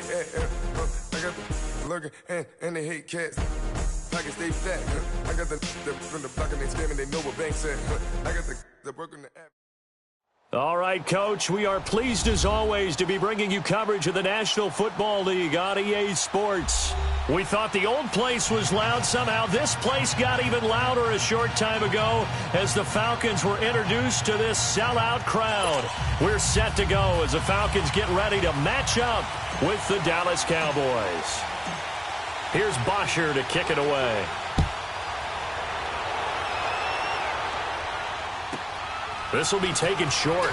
play. I got the lurking and they hate cats. Pockets stay fat. I got the from the block and they scamming. They know what banks at. I got the work on the app. All right, Coach, we are pleased as always to be bringing you coverage of the National Football League on EA Sports. We thought the old place was loud. Somehow this place got even louder a short time ago as the Falcons were introduced to this sellout crowd. We're set to go as the Falcons get ready to match up with the Dallas Cowboys. Here's Bosher to kick it away. This will be taken short.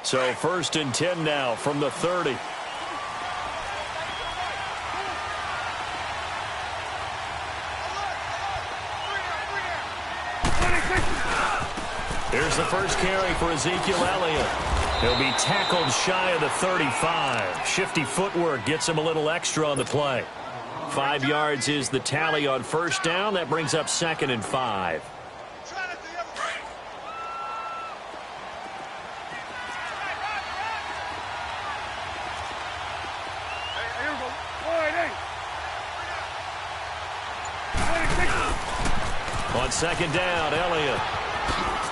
So 1st and 10 now from the 30. Here's the first carry for Ezekiel Elliott. He'll be tackled shy of the 35. Shifty footwork gets him a little extra on the play. 5 yards is the tally on first down. That brings up 2nd and 5. On 2nd down, Elliott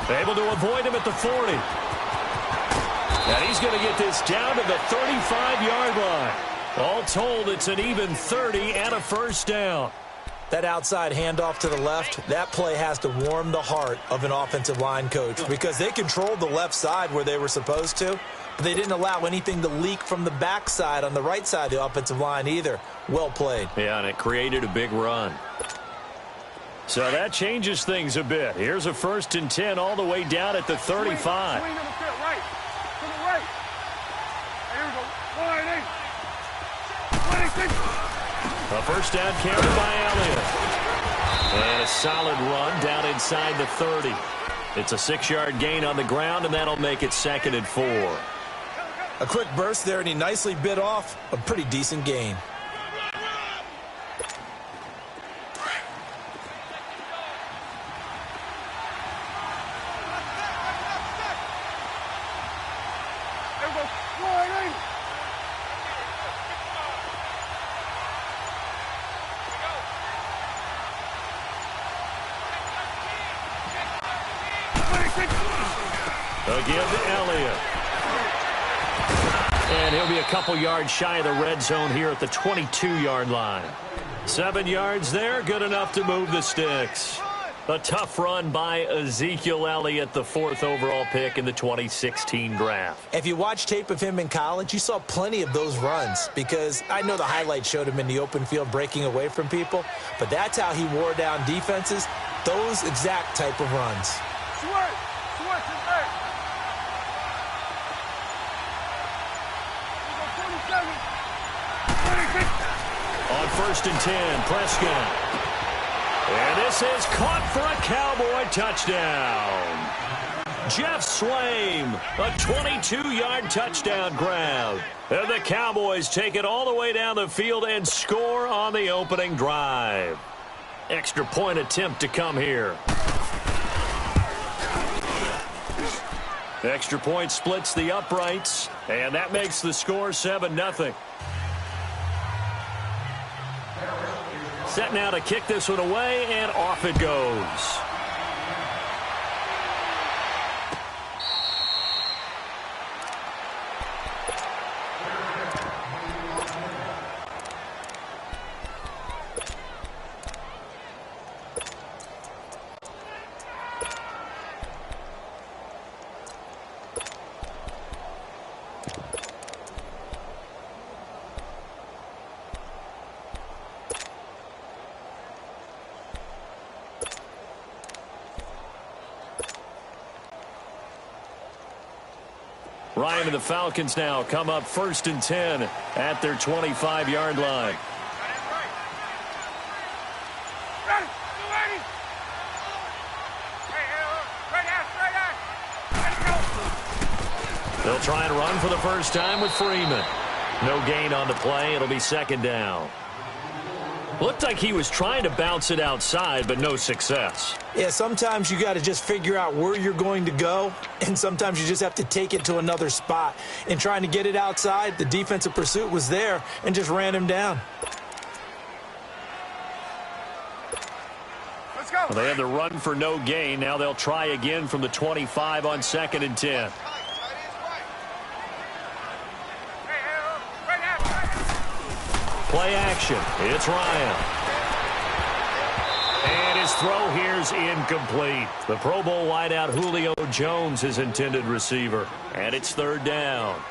able to avoid him at the 40. And he's going to get this down to the 35-yard line. All told, it's an even 30 and a first down. That outside handoff to the left, that play has to warm the heart of an offensive line coach because they controlled the left side where they were supposed to, but they didn't allow anything to leak from the backside on the right side of the offensive line either. Well played. Yeah, and it created a big run. So that changes things a bit. Here's a 1st and 10 all the way down at the 35. A first down carry by Elliott. And a solid run down inside the 30. It's a 6-yard gain on the ground, and that'll make it 2nd and 4. A quick burst there, and he nicely bit off a pretty decent gain. Again to Elliott. And he'll be a couple yards shy of the red zone here at the 22-yard line. 7 yards there, good enough to move the sticks. A tough run by Ezekiel Elliott, the 4th overall pick in the 2016 draft. If you watch tape of him in college, you saw plenty of those runs because I know the highlights showed him in the open field breaking away from people, but that's how he wore down defenses, those exact type of runs. On 1st and 10, Prescott. And this is caught for a Cowboy touchdown. Jeff Swaim, a 22-yard touchdown grab. And the Cowboys take it all the way down the field and score on the opening drive. Extra point attempt to come here. Extra point splits the uprights, and that makes the score 7-0. Set now to kick this one away, and off it goes. Ryan and the Falcons now come up 1st and 10 at their 25-yard line. They'll try and run for the first time with Freeman. No gain on the play. It'll be 2nd down. Looked like he was trying to bounce it outside, but no success. Yeah, sometimes you got to just figure out where you're going to go, and sometimes you just have to take it to another spot. In trying to get it outside, the defensive pursuit was there and just ran him down. Let's go. Well, they had the run for no gain. Now they'll try again from the 25 on 2nd and 10. Play action. It's Ryan. And his throw here's incomplete. The Pro Bowl wideout Julio Jones, his intended receiver. And it's 3rd down.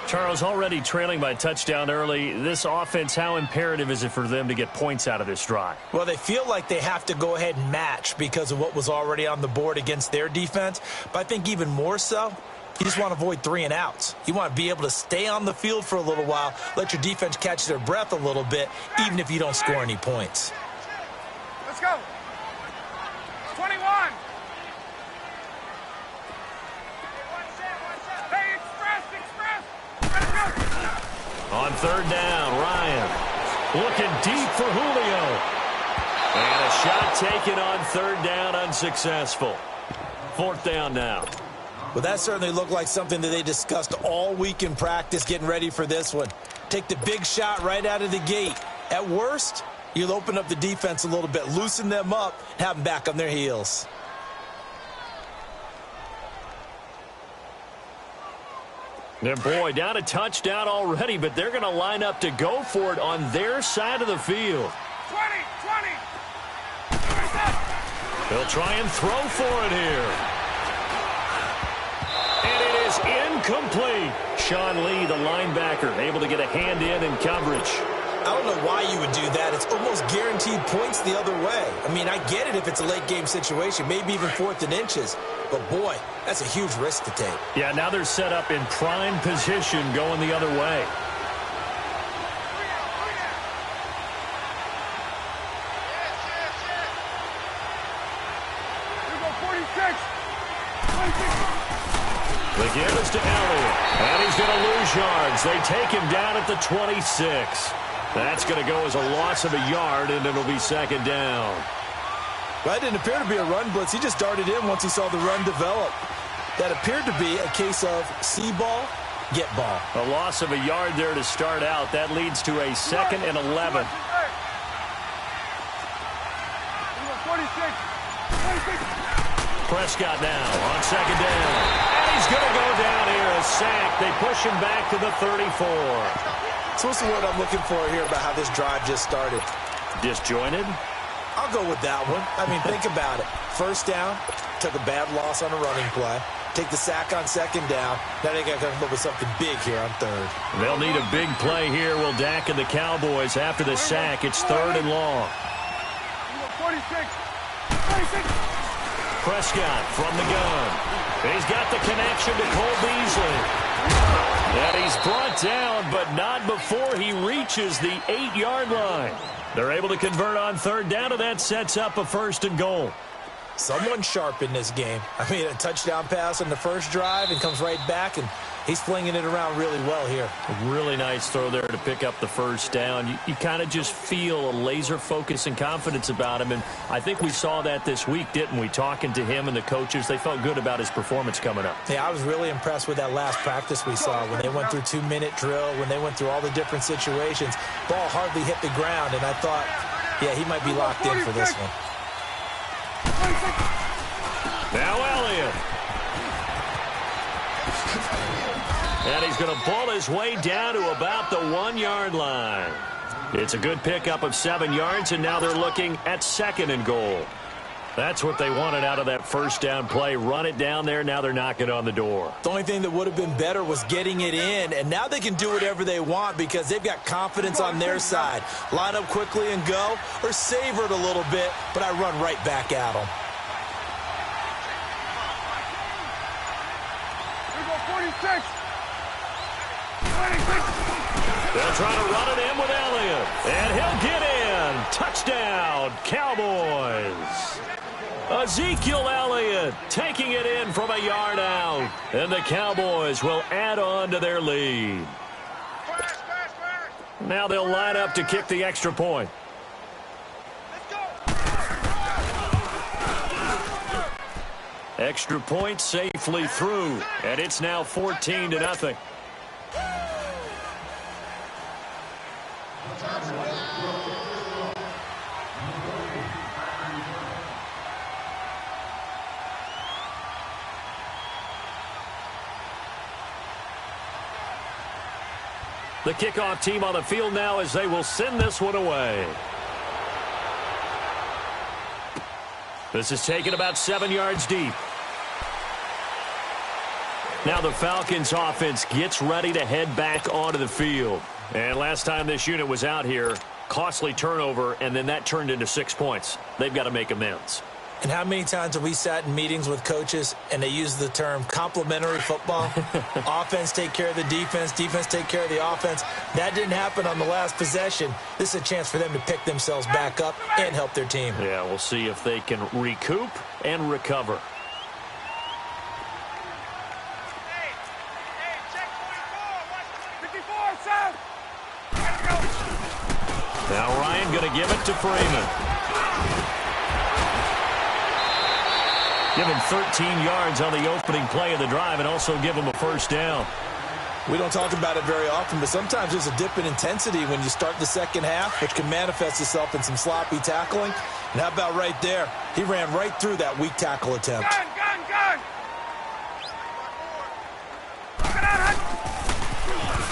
Charles, already trailing by a touchdown early. This offense, how imperative is it for them to get points out of this drive? Well, they feel like they have to go ahead and match because of what was already on the board against their defense. But I think even more so, you just want to avoid 3 and outs. You want to be able to stay on the field for a little while, let your defense catch their breath a little bit, even if you don't score any points. Let's go. 21. Hey, express. On 3rd down, Ryan looking deep for Julio. And a shot taken on 3rd down, unsuccessful. 4th down now. Well, that certainly looked like something that they discussed all week in practice getting ready for this one. Take the big shot right out of the gate. At worst, you'll open up the defense a little bit, loosen them up, and have them back on their heels. And boy, down a touchdown already, but they're going to line up to go for it on their side of the field. 20. They'll try and throw for it here. And it is incomplete. Sean Lee, the linebacker, able to get a hand in coverage. I don't know why you would do that. It's almost guaranteed points the other way. I mean, I get it if it's a late game situation, maybe even 4th and inches. But, boy, that's a huge risk to take. Yeah, now they're set up in prime position going the other way. The give is to Elliott, and he's going to lose yards. They take him down at the 26. That's going to go as a loss of a yard, and it'll be 2nd down. Well, it didn't appear to be a run blitz. He just darted in once he saw the run develop. That appeared to be a case of see ball, get ball. A loss of a yard there to start out. That leads to a 2nd and 11. 26. Prescott now on 2nd down. And he's going to go down here, a sack. They push him back to the 34. So what's the word I'm looking for here about how this drive just started? Disjointed? I'll go with that one. I mean, think about it. 1st down, took a bad loss on a running play. Take the sack on 2nd down. Now they got to come up with something big here on 3rd. They'll need a big play here. Will Dak and the Cowboys after the sack. It's 3rd and long. 46. Prescott from the gun. He's got the connection to Cole Beasley. And he's brought down, but not before he reaches the 8-yard line. They're able to convert on 3rd down, and that sets up a 1st and goal. Someone sharp in this game. I mean, a touchdown pass on the first drive and comes right back, and he's flinging it around really well here. A really nice throw there to pick up the 1st down. You kind of just feel a laser focus and confidence about him, and I think we saw that this week, didn't we? Talking to him and the coaches, they felt good about his performance coming up. Yeah, I was really impressed with that last practice we saw when they went through 2-minute drill, when they went through all the different situations. Ball hardly hit the ground, and I thought, yeah, he might be locked in for this one. Now Elliott. And he's going to pull his way down to about the 1-yard line. It's a good pickup of 7 yards, and now they're looking at 2nd and goal. That's what they wanted out of that 1st down play. Run it down there. Now they're knocking on the door. The only thing that would have been better was getting it in, and now they can do whatever they want because they've got confidence on their side. Line up quickly and go, or savor it a little bit, but I run right back at them. 46. They'll try to run it in with Elliott. And he'll get in. Touchdown, Cowboys. Ezekiel Elliott taking it in from a yard out. And the Cowboys will add on to their lead. Now they'll line up to kick the extra point. Extra point safely through. And it's now 14-0. The kickoff team on the field now as they will send this one away. This is taken about 7 yards deep. Now the Falcons offense gets ready to head back onto the field. And last time this unit was out here, costly turnover, and then that turned into 6 points. They've got to make amends. And how many times have we sat in meetings with coaches and they use the term complementary football? Offense take care of the defense, defense take care of the offense. That didn't happen on the last possession. This is a chance for them to pick themselves back up and help their team. Yeah, we'll see if they can recoup and recover. Now Ryan going to give it to Freeman. Give him 13 yards on the opening play of the drive and also give him a first down. We don't talk about it very often, but sometimes there's a dip in intensity when you start the second half, which can manifest itself in some sloppy tackling. And how about right there? He ran right through that weak tackle attempt. Gun!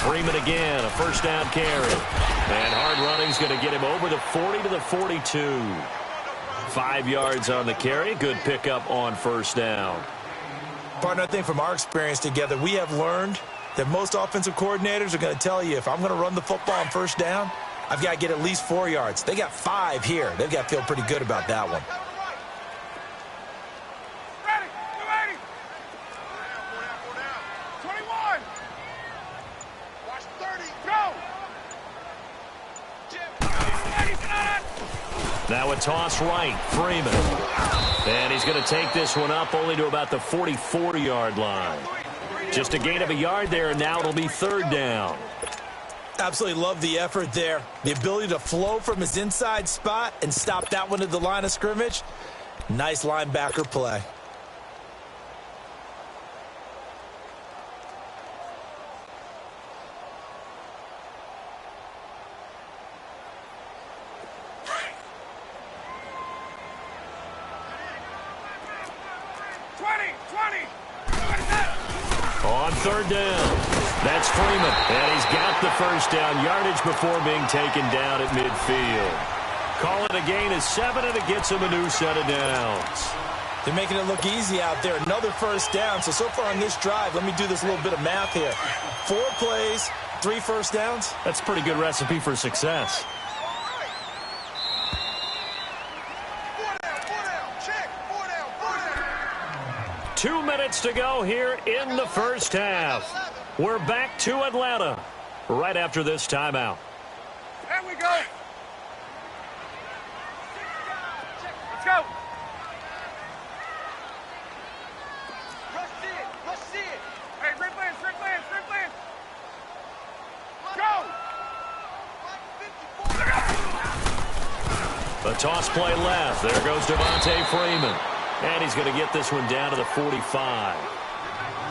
Freeman again, a first down carry. And hard running's going to get him over the 40 to the 42. 5 yards on the carry. Good pickup on first down. Partner, I think from our experience together, we have learned that most offensive coordinators are going to tell you, if I'm going to run the football on first down, I've got to get at least 4 yards. They got 5 here. They've got to feel pretty good about that one. Ready, 280. 21. Watch 30. Go. Now a toss right, Freeman. And he's going to take this one up only to about the 44-yard line. Just a gain of a yard there, and now it'll be third down. Absolutely love the effort there. The ability to flow from his inside spot and stop that one at the line of scrimmage. Nice linebacker play. On third down, that's Freeman, and he's got the first down yardage before being taken down at midfield. Call it a gain of 7, and it gets him a new set of downs. They're making it look easy out there. Another first down. So far on this drive, let me do this little bit of math here. 4 plays, 3 first downs. That's a pretty good recipe for success. 2 minutes to go here in the first half. We're back to Atlanta right after this timeout. There we go. Let's go. Let's see it. Hey, Rick Lance. Go. The toss play left. There goes Devontae Freeman. And he's going to get this one down to the 45.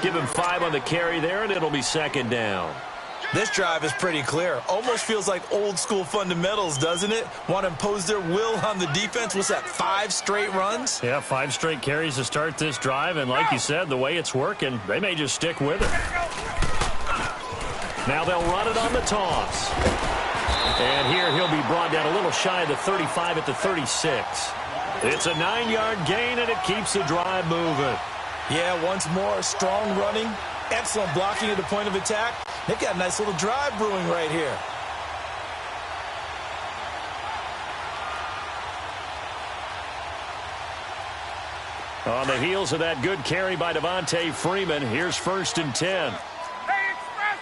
Give him 5 on the carry there, and it'll be second down. This drive is pretty clear. Almost feels like old school fundamentals, doesn't it? Want to impose their will on the defense. What's that, 5 straight runs? Yeah, 5 straight carries to start this drive. And like you said, the way it's working, they may just stick with it. Now they'll run it on the toss. And here he'll be brought down a little shy of the 35 at the 36. It's a 9-yard gain, and it keeps the drive moving. Yeah, once more, strong running, excellent blocking at the point of attack. They've got a nice little drive brewing right here. On the heels of that good carry by Devontae Freeman, here's 1st and 10. Hey, express.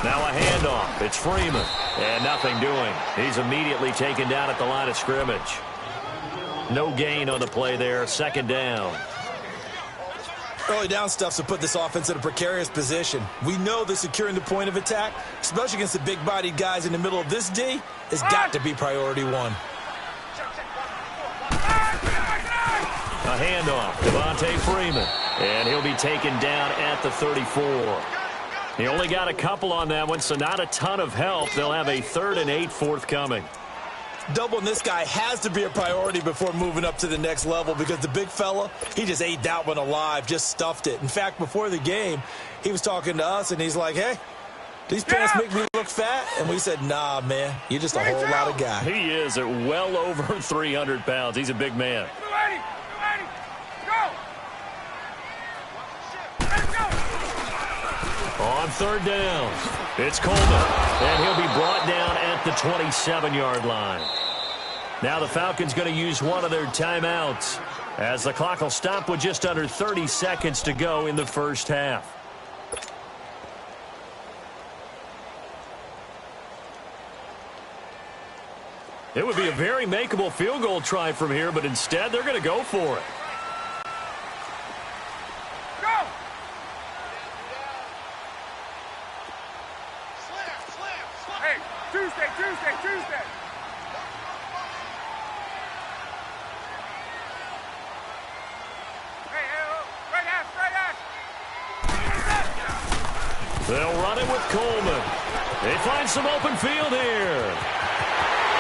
Now a handoff. It's Freeman. And nothing doing. He's immediately taken down at the line of scrimmage. No gain on the play there. Second down. Early down stuff's to put this offense in a precarious position. We know that securing the point of attack, especially against the big-bodied guys in the middle of this D, has got to be priority one. A handoff. Devontae Freeman. And he'll be taken down at the 34. He only got a couple on that one, so not a ton of help. They'll have a 3rd and 8 forthcoming. Doubling this guy has to be a priority before moving up to the next level because the big fella, he just ate that one alive, just stuffed it. In fact, before the game, he was talking to us, and he's like, hey, these pants make me look fat? And we said, nah, man, you're just a whole lot of guy. He is at well over 300 pounds. He's a big man. On 3rd down, it's Coleman, and he'll be brought down at the 27-yard line. Now the Falcons going to use one of their timeouts as the clock will stop with just under 30 seconds to go in the first half. It would be a very makeable field goal try from here, but instead they're going to go for it. Tuesday. They'll run it with Coleman. They find some open field here.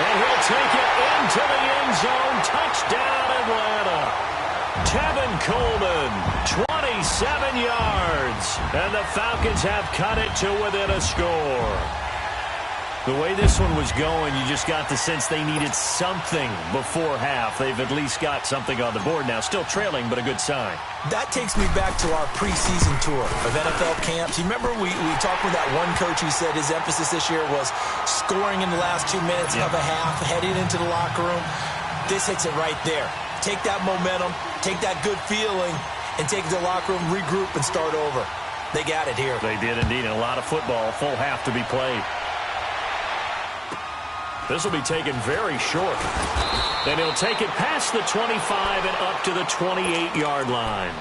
And he'll take it into the end zone. Touchdown, Atlanta. Tevin Coleman, 27 yards. And the Falcons have cut it to within a score. The way this one was going, you just got the sense they needed something before half. They've at least got something on the board now. Still trailing, but a good sign. That takes me back to our preseason tour of NFL camps. You remember we talked with that one coach who said his emphasis this year was scoring in the last 2 minutes of a half, heading into the locker room. This hits it right there. Take that momentum, take that good feeling, and take it to the locker room, regroup, and start over. They got it here. They did indeed, and a lot of football, full half to be played. This will be taken very short. And he'll take it past the 25 and up to the 28-yard line.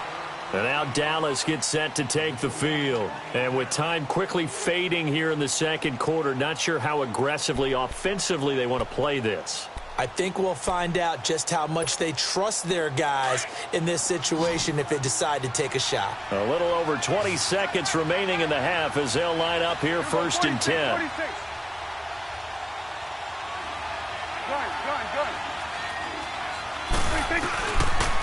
And now Dallas gets set to take the field. And with time quickly fading here in the second quarter, not sure how aggressively, offensively they want to play this. I think we'll find out just how much they trust their guys in this situation if they decide to take a shot. A little over 20 seconds remaining in the half as they'll line up here 1st and 10.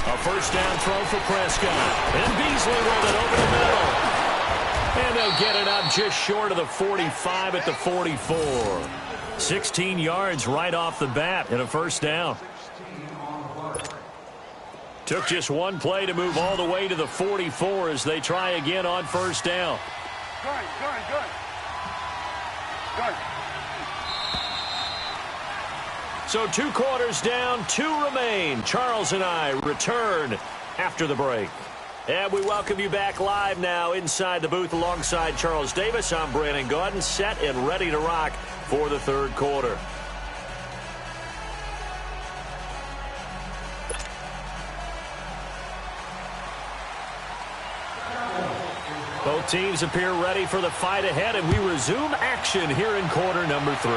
A first down throw for Prescott. And Beasley rolled it over the middle. And they'll get it up just short of the 45 at the 44. 16 yards right off the bat and a first down. Took just one play to move all the way to the 44 as they try again on first down. Good. So 2 quarters down, 2 remain. Charles and I return after the break. And we welcome you back live now inside the booth alongside Charles Davis. I'm Brandon Gaudin, set and ready to rock for the 3rd quarter. Both teams appear ready for the fight ahead, and we resume action here in quarter number 3.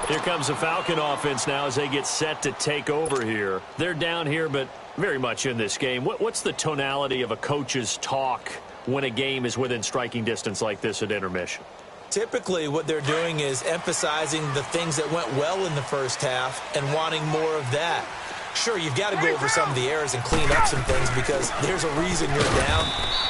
Here comes the Falcon offense now as they get set to take over here. They're down here, but very much in this game. What's the tonality of a coach's talk when a game is within striking distance like this at intermission? Typically, what they're doing is emphasizing the things that went well in the first half and wanting more of that. Sure, you've got to go over some of the errors and clean up some things because there's a reason you're down.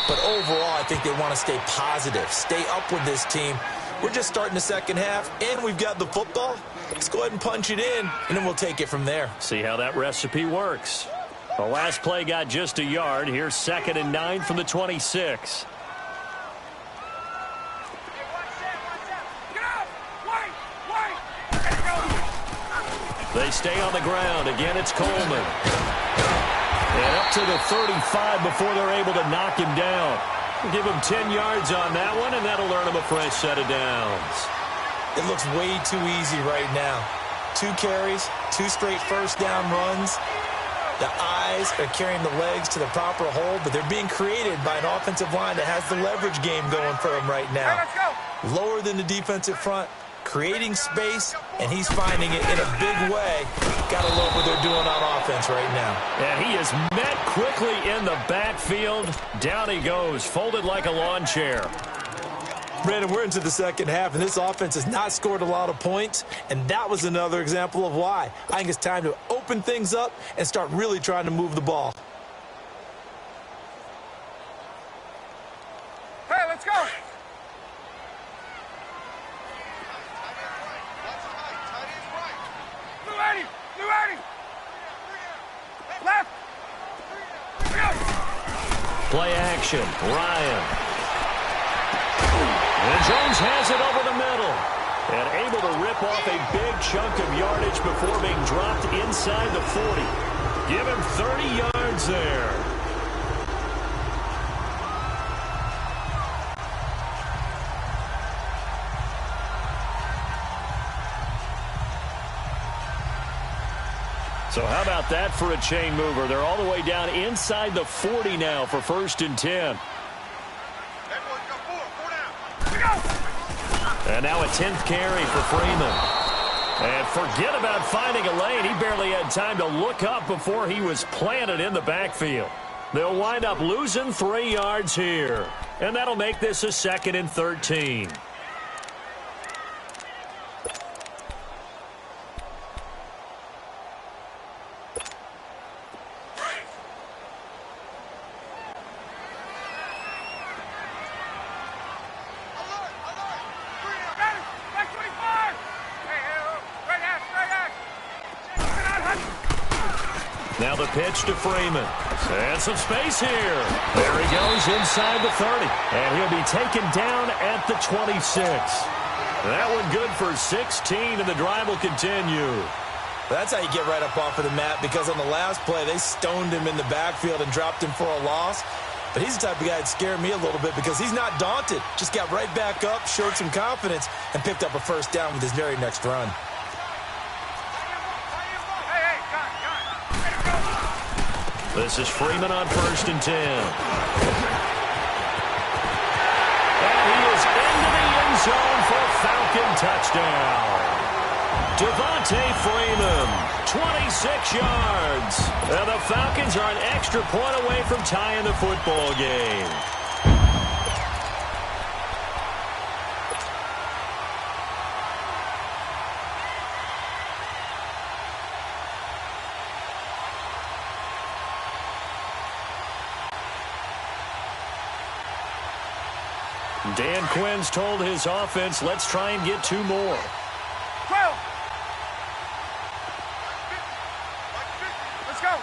But overall, I think they want to stay positive, stay up with this team. We're just starting the second half, and we've got the football. Let's go ahead and punch it in, and then we'll take it from there. See how that recipe works. The last play got just a yard. Here's 2nd and 9 from the 26. They stay on the ground. Again, it's Coleman. And up to the 35 before they're able to knock him down. We'll give him 10 yards on that one, and that'll earn him a fresh set of downs. It looks way too easy right now. 2 carries, 2 straight first down runs. The eyes are carrying the legs to the proper hole, but they're being created by an offensive line that has the leverage game going for him right now. Lower than the defensive front, creating space, and he's finding it in a big way. Gotta love what they're doing on offense right now. And he is met quickly in the backfield. Down he goes, folded like a lawn chair. Brandon, we're into the second half, and this offense has not scored a lot of points, and that was another example of why. I think it's time to open things up and start really trying to move the ball. Hey, let's go! New Eddie! Left! Play action, Ryan. And Jones has it over the middle. And able to rip off a big chunk of yardage before being dropped inside the 40. Give him 30 yards there. So how about that for a chain mover? They're all the way down inside the 40 now for 1st and 10. And now a 10th carry for Freeman. And forget about finding a lane. He barely had time to look up before he was planted in the backfield. They'll wind up losing 3 yards here. And that'll make this a 2nd and 13. Now the pitch to Freeman. And some space here. There he goes inside the 30. And he'll be taken down at the 26. That one good for 16, and the drive will continue. That's how you get right up off of the mat, because on the last play, they stoned him in the backfield and dropped him for a loss. But he's the type of guy that scared me a little bit because he's not daunted. Just got right back up, showed some confidence, and picked up a first down with his very next run. This is Freeman on 1st and 10. And he is into the end zone for a Falcon touchdown. Devontae Freeman, 26 yards. And the Falcons are an extra point away from tying the football game. Dan Quinn's told his offense, let's try and get 2 more. 12. Let's go.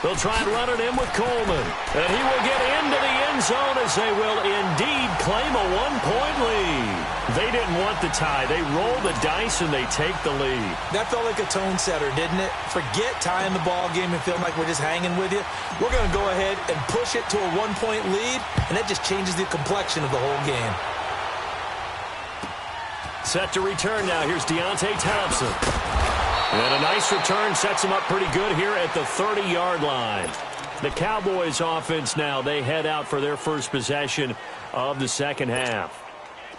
They'll try and run it in with Coleman. And he will get into the end zone as they will indeed claim a 1-point lead. They didn't want the tie. They roll the dice and they take the lead. That felt like a tone setter, didn't it? Forget tying the ball game and feeling like we're just hanging with you. We're going to go ahead and push it to a 1-point lead, and that just changes the complexion of the whole game. Set to return now. Here's Deontay Thompson. And a nice return sets him up pretty good here at the 30-yard line. The Cowboys offense now, they head out for their first possession of the second half.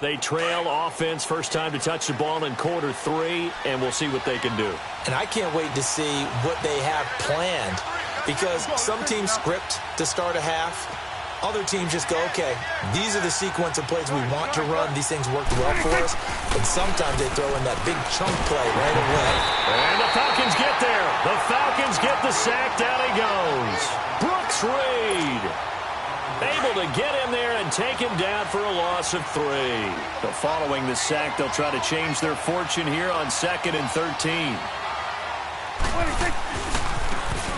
They trail offense, first time to touch the ball in quarter 3, and we'll see what they can do. And I can't wait to see what they have planned, because some teams script to start a half. Other teams just go, okay, these are the sequence of plays we want to run. These things worked well for us. And sometimes they throw in that big chunk play right away. And the Falcons get there. The Falcons get the sack. Down he goes. Brooks Reed able to get him there and take him down for a loss of 3. So following the sack, they'll try to change their fortune here on 2nd and 13.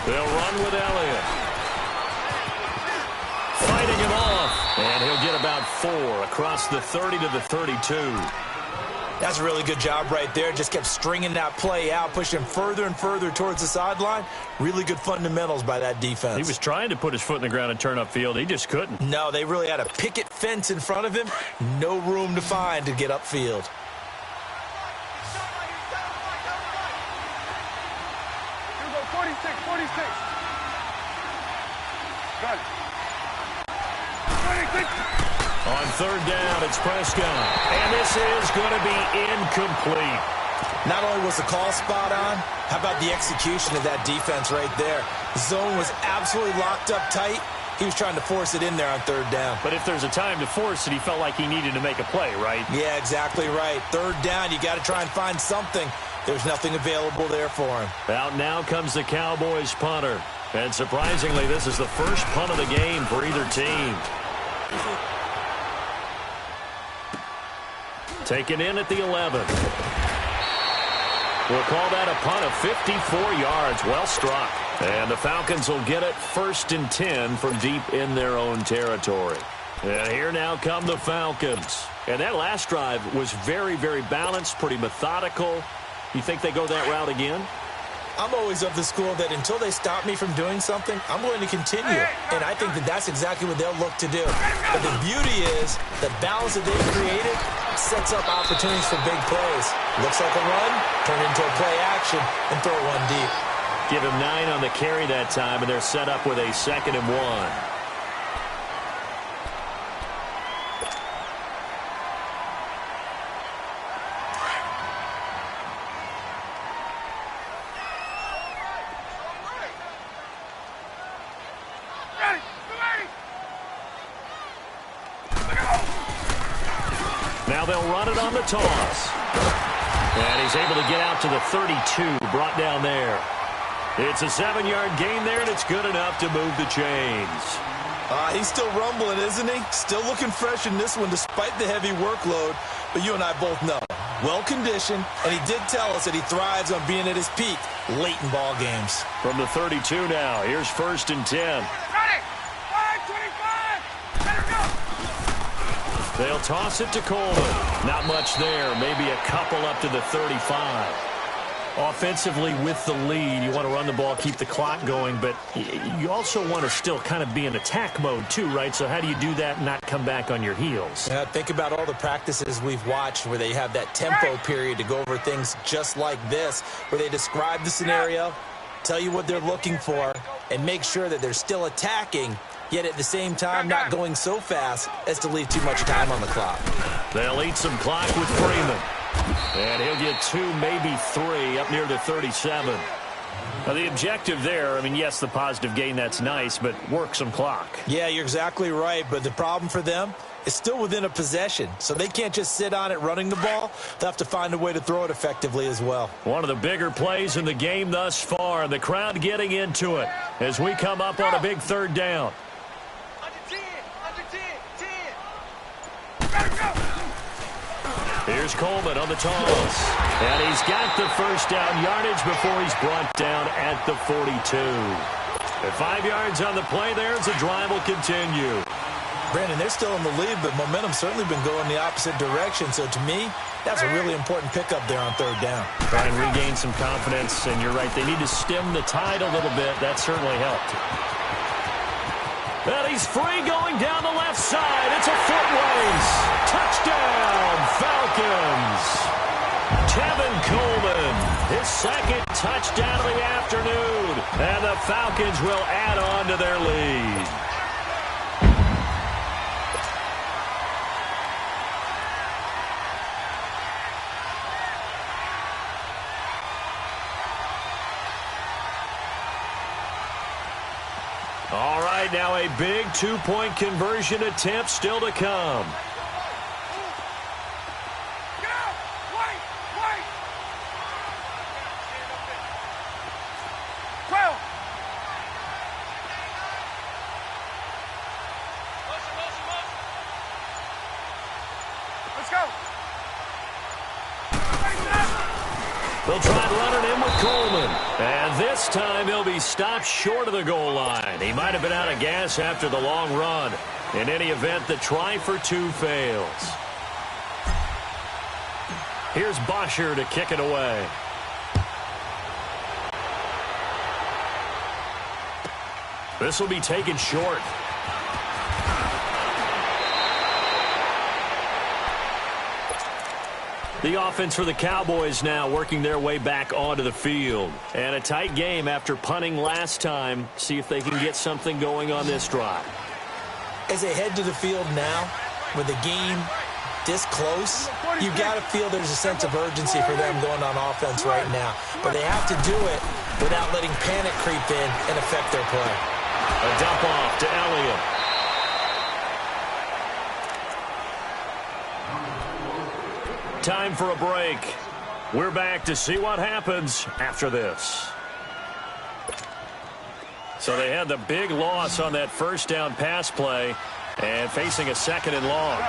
They'll run with Elliott. Fighting him off. And he'll get about 4 across the 30 to the 32. That's a really good job right there. Just kept stringing that play out, pushing him further and further towards the sideline. Really good fundamentals by that defense. He was trying to put his foot in the ground and turn upfield. He just couldn't. No, they really had a picket fence in front of him. No room to find to get upfield. You go 46, 46. Got it. 46. On third down, it's Prescott. And this is going to be incomplete. Not only was the call spot on, how about the execution of that defense right there? The zone was absolutely locked up tight. He was trying to force it in there on third down. But if there's a time to force it, he felt like he needed to make a play, right? Yeah, exactly right. Third down, you got to try and find something. There's nothing available there for him. Out now comes the Cowboys punter. And surprisingly, this is the first punt of the game for either team. Taken in at the 11. We'll call that a punt of 54 yards. Well struck. And the Falcons will get it 1st and 10 from deep in their own territory. And here now come the Falcons. And that last drive was very, very balanced, pretty methodical. You think they go that route again? I'm always of the school that until they stop me from doing something, I'm going to continue. And I think that that's exactly what they'll look to do. But the beauty is the balance that they've created sets up opportunities for big plays. Looks like a run, turn into a play action, and throw one deep. Give him 9 on the carry that time, and they're set up with a 2nd and 1. Now they'll run it on the toss. And he's able to get out to the 32, brought down there. It's a 7-yard gain there, and it's good enough to move the chains. He's still rumbling, isn't he? Still looking fresh in this one despite the heavy workload. But you and I both know, well-conditioned, and he did tell us that he thrives on being at his peak late in ball games. From the 32 now, here's 1st and 10. Ready. 5-25. Let her go. They'll toss it to Coleman. Not much there, maybe a couple up to the 35. Offensively with the lead, you want to run the ball, keep the clock going, but you also want to still kind of be in attack mode too, right? So how do you do that and not come back on your heels? Yeah, think about all the practices we've watched where they have that tempo period to go over things just like this, where they describe the scenario, tell you what they're looking for, and make sure that they're still attacking, yet at the same time not going so fast as to leave too much time on the clock. They'll eat some clock with Freeman. And he'll get 2, maybe 3 up near the 37. Now, the objective there, I mean, yes, the positive gain, that's nice, but work some clock. Yeah, you're exactly right, but the problem for them is still within a possession, so they can't just sit on it running the ball. They'll have to find a way to throw it effectively as well. One of the bigger plays in the game thus far, and the crowd getting into it as we come up on a big 3rd down. Here's Coleman on the toss. And he's got the 1st down yardage before he's brought down at the 42. At 5 yards on the play there as the drive will continue. Brandon, they're still in the lead, but momentum's certainly been going the opposite direction. So to me, that's a really important pickup there on 3rd down. Try and regain some confidence, and you're right. They need to stem the tide a little bit. That certainly helped. And he's free going down the left side. It's a foot race. Touchdown, Falcons. Tevin Coleman, his 2nd touchdown of the afternoon. And the Falcons will add on to their lead. All right, now a big 2-point conversion attempt still to come. Let's go. They'll try and run it in with Coleman. And this time he'll be stopped short of the goal line. He might have been out of gas after the long run. In any event, the try for 2 fails. Here's Bosher to kick it away. This will be taken short. The offense for the Cowboys now working their way back onto the field. And a tight game after punting last time. See if they can get something going on this drive. As they head to the field now, with the game this close, you've got to feel there's a sense of urgency for them going on offense right now. But they have to do it without letting panic creep in and affect their play. A dump off to Elliott. Time for a break. We're back to see what happens after this. So they had the big loss on that first down pass play and facing a second and long.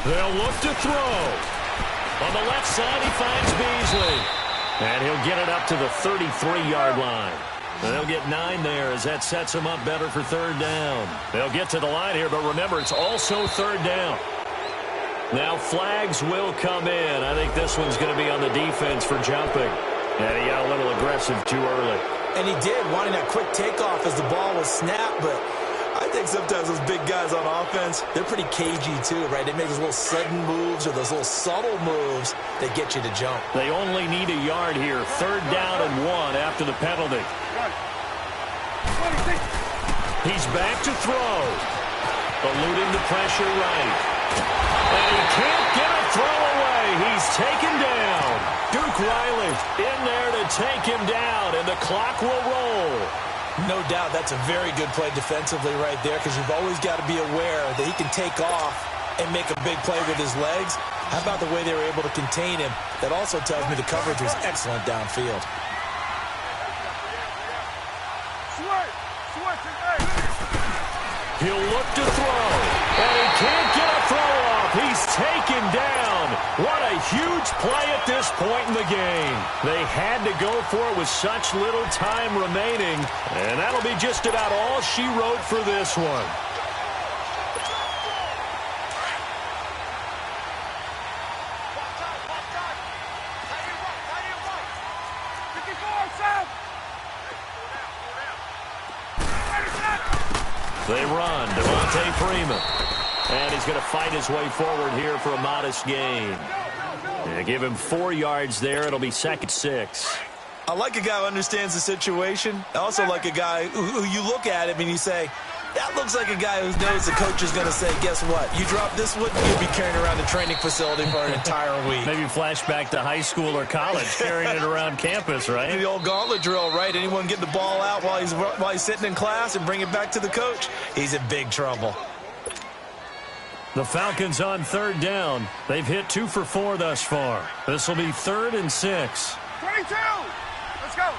They'll look to throw. On the left side, he finds Beasley. And he'll get it up to the 33-yard line. And they'll get 9 there as that sets them up better for third down. They'll get to the line here, but remember, it's also third down. Now flags will come in. I think this one's going to be on the defense for jumping. And he got a little aggressive too early. And he did, wanting that quick takeoff as the ball was snapped, but I think sometimes those big guys on offense, they're pretty cagey too, right? They make those little sudden moves or those little subtle moves that get you to jump. They only need a yard here. Third down and 1 after the penalty. He's back to throw. Eluding the pressure right. And he can't get a throw away. He's taken down. Duke Riley in there to take him down, and the clock will roll. No doubt that's a very good play defensively right there, because you've always got to be aware that he can take off and make a big play with his legs. How about the way they were able to contain him? That also tells me the coverage was excellent downfield. He'll look to throw, and he can't get a throw off. He's taken down. What a huge play at this point in the game. They had to go for it with such little time remaining, and that'll be just about all she wrote for this one. They run. Devontae Freeman. And he's going to fight his way forward here for a modest gain. Yeah, give him 4 yards there. It'll be second 6. I like a guy who understands the situation. I also like a guy who you look at him and you say, that looks like a guy who knows the coach is going to say, guess what? You drop this one, you'll be carrying around the training facility for an entire week. Maybe flashback to high school or college, carrying it around campus, right? The old gauntlet drill, right? Anyone get the ball out while he's sitting in class and bring it back to the coach, he's in big trouble. The Falcons on third down. They've hit 2 for 4 thus far. This will be 3rd and 6. 22! Let's go!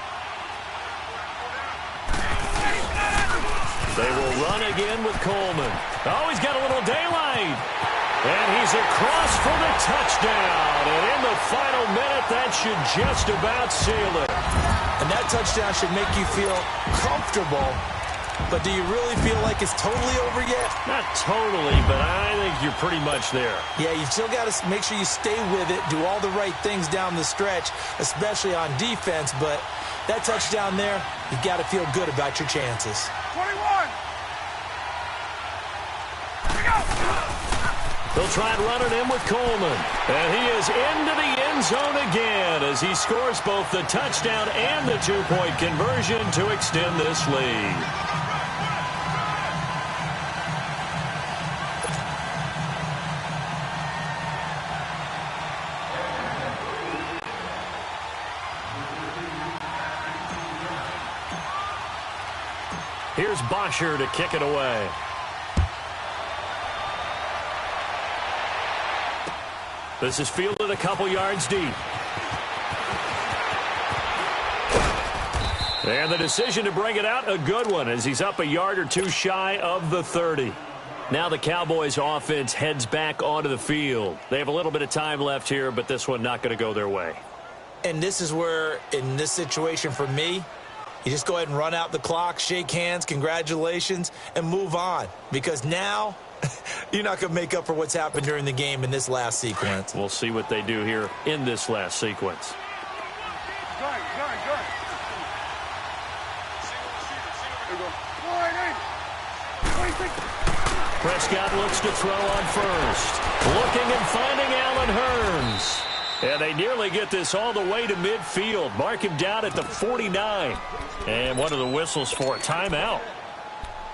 They will run again with Coleman. Oh, he's got a little daylight. And he's across for the touchdown. And in the final minute, that should just about seal it. And that touchdown should make you feel comfortable. But do you really feel like it's totally over yet? Not totally, but I think you're pretty much there. Yeah, you've still got to make sure you stay with it, do all the right things down the stretch, especially on defense. But that touchdown there, you've got to feel good about your chances. 21! They'll try and run it in with Coleman. And he is into the end zone again as he scores both the touchdown and the 2-point conversion to extend this lead. Here's Bosher to kick it away. This is fielded a couple yards deep. And the decision to bring it out, a good one, as he's up a yard or 2 shy of the 30. Now the Cowboys offense heads back onto the field. They have a little bit of time left here, but this one not going to go their way. And this is where, in this situation for me, You just go ahead and run out the clock, shake hands, congratulations, and move on. Because now you're not going to make up for what's happened during the game in this last sequence. We'll see what they do here in this last sequence. Prescott looks to throw on first. Looking and finding Allen Hurns. And they nearly get this all the way to midfield. Mark him down at the 49. And one of the whistles for a timeout.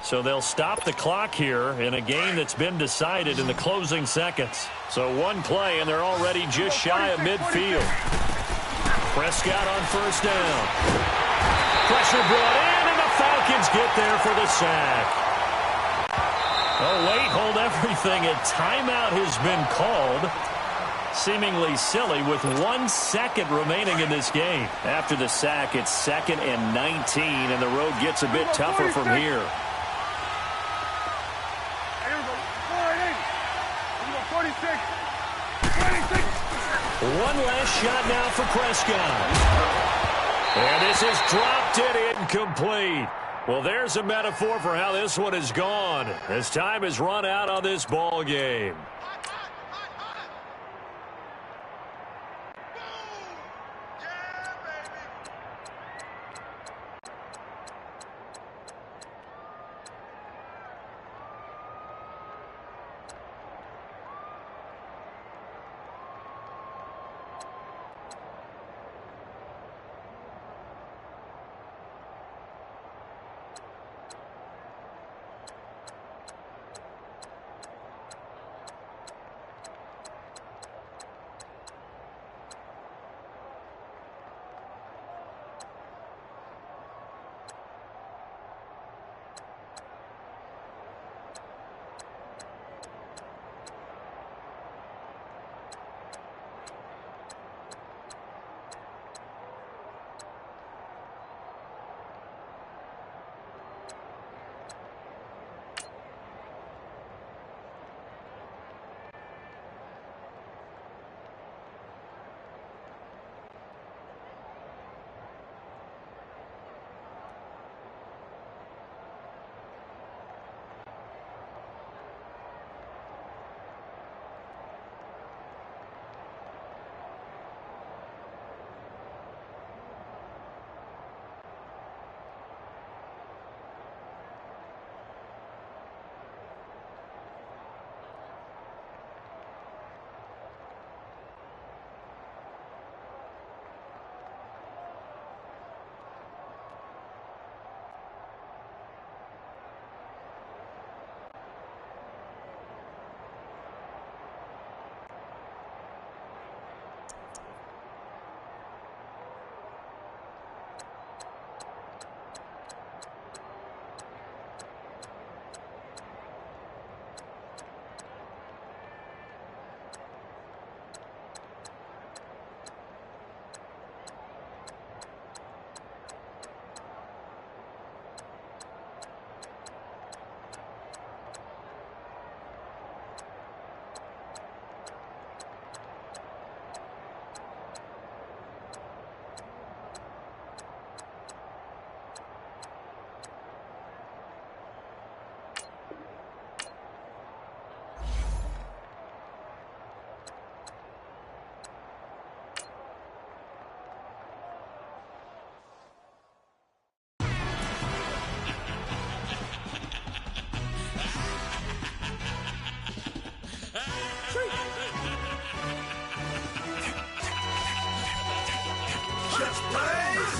So they'll stop the clock here in a game that's been decided in the closing seconds. So one play, and they're already just shy of midfield. Prescott on first down. Pressure brought in, and the Falcons get there for the sack. Oh, wait, hold everything. A timeout has been called. Seemingly silly with 1 second remaining in this game. After the sack, it's 2nd and 19, and the road gets a bit tougher from here. One last shot now for Prescott. And this is dropped it incomplete. Well, there's a metaphor for how this one is gone as time has run out on this ball game.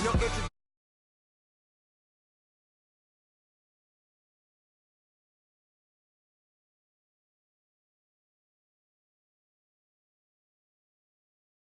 No